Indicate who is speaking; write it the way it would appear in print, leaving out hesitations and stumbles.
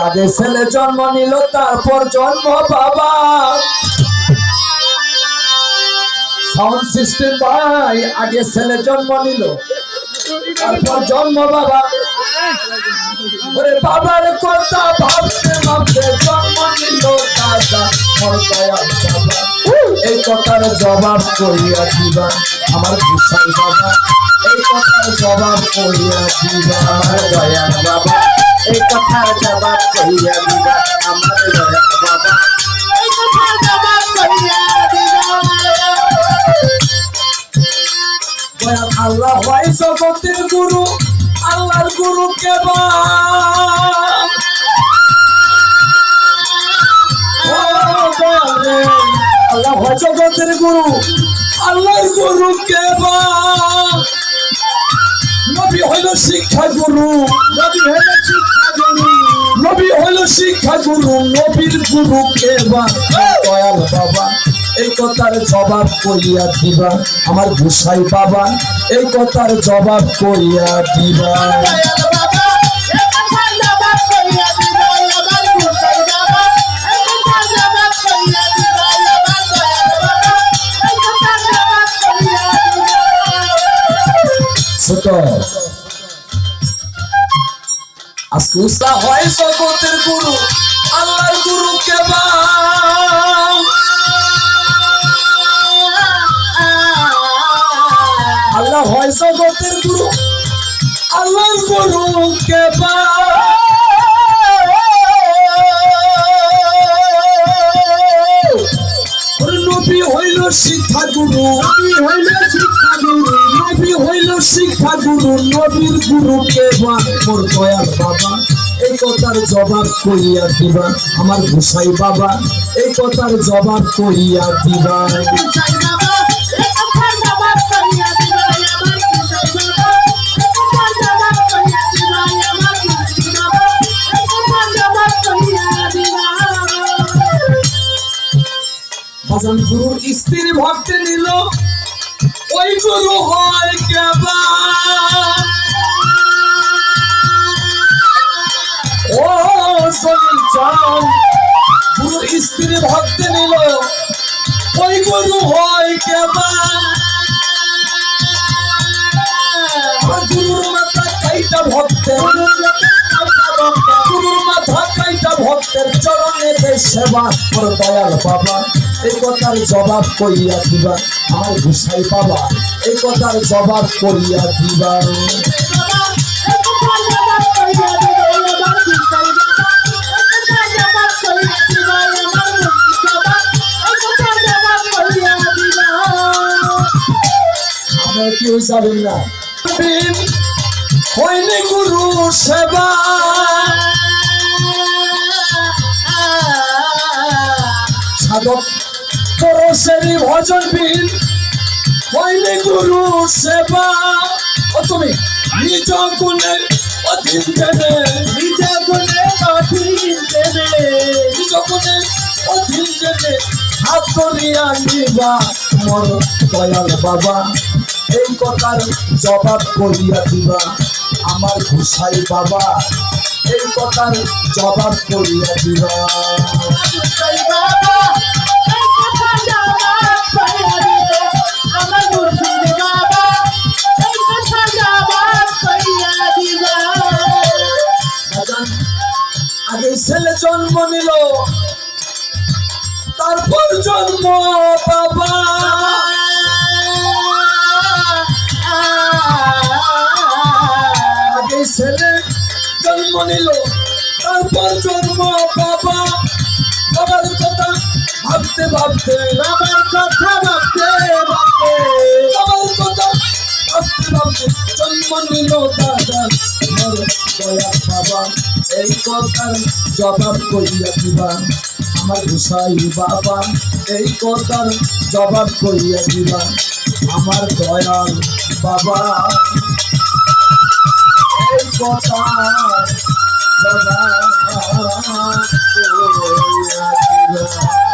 Speaker 1: আগে ছেলে জন্ম নিল তারপর জন্ম বাবা সাউন্ড সিস্টেম ভাই আগে ছেলে জন্ম নিল তারপর জন্ম বাবা ওরে বাবার কথা ভাবতে ভাবতে জন্ম নিল দাদা মোর দয়াল বাবা এই কথার জবাব করিয়া দিবা আমার গোসাই বাবা এই কথার জবাব করিয়া দিবা আমার দয়াল বাবা এই কথার জবাব করিয়া দিবা আমার দয়াল বাবা এই কথার জবাব করিয়া দিবা দয়াল আল্লাহ হয় জগতের গুরু আল্লাহর গুরু কেবা আল্লাহ হয় জগতের গুরু আল্লাহর গুরু কেবা নবী হইল শিক্ষা গুরু নবী হইল শিক্ষা গুরু নবী হইল শিক্ষা গুরু নবীর গুরু কেবা দয়াল বাবা এই কথার জবাব করিয়া দিবা আমার গোসাই বাবা এই কথার জবাব করিয়া দিবা দয়াল বাবা এই কথার জবাব করিয়া দিবা আমার গোসাই বাবা এই কথার জবাব করিয়া দিবা আমার দয়াল বাবা এই কথার জবাব করিয়া দিবা ছোট আজকে উস্তা হয় জগতের গুরু আল্লাহর গুরু কেবা আল্লাহ হয় জগতের গুরু আল্লাহর গুরু কেবা নবী হইল শিক্ষা গুরু নবী হইল শিক্ষা গুরু নবী হইল শিক্ষা গুরু নবীর গুরু কেবা মোর দয়াল বাবা এই কথার জবাব করিয়া দিবা আমার গোসাই বাবা এই কথার জবাব করিয়া দিবা গোসাই বাবা এই কথার জবাব করিয়া দিবা আমার গোসাই বাবা এই কথার জবাব করিয়া দিবা আমার গোসাই বাবা এই কথার জবাব করিয়া দিবা ভজন গুরুর স্ত্রী ভক্তি নিল ওই গুরু হয় কেবা ও সলিল চাঁদ গুরুর স্ত্রী ভক্তি নিল ওই গুরু হয় কেবা গুরুর মাথা কাইটা ভক্তের গুরুর মাথা কাইটা ভক্তের চরণে সেবা মোর দয়াল বাবা এই কথার জবাব করিয়া দিবা আমার গোসাই বাবা এই কথার জবাব করিয়া দিবা আপনারা কেউ যাবেন না হইনি গুরু সেবা সাধক পরশেরই ভজন বিন হইনি গুরু সেবা ও তুমি নিজ গুণে অধীন দেবে নিজ গুণে অধীন দেবে নিজ গুণে অধীন দেবে হাত ধরিয়া নিবা মোর দয়াল বাবা এই কথার জবাব করিয়া দিবা আমার গোসাই বাবা এই কথার জবাব করিয়া দিবা গোসাই বাবা এই কথার জবাব করিয়া দিবা আমার গোসাই বাবা এই কথার জবাব করিয়া দিবা আগে ছেলে জন্ম নিল তারপর জন্ম বাবা আগে ছেলে জন্ম নিল তারপর জন্ম বাবা বাবার কথা ভাবতে ভাবতে বাবার কথা ভাবতে ভাবতে বাবার কথা ভাবতে ভাবতে জন্ম নিল দাদা মোর দয়াল বাবা এই কথার জবাব করিয়া দিবা আমার গোসাই বাবা এই কথার জবাব করিয়া দিবা আমার দয়াল বাবা এই কথার জবাব করিয়া দিবা।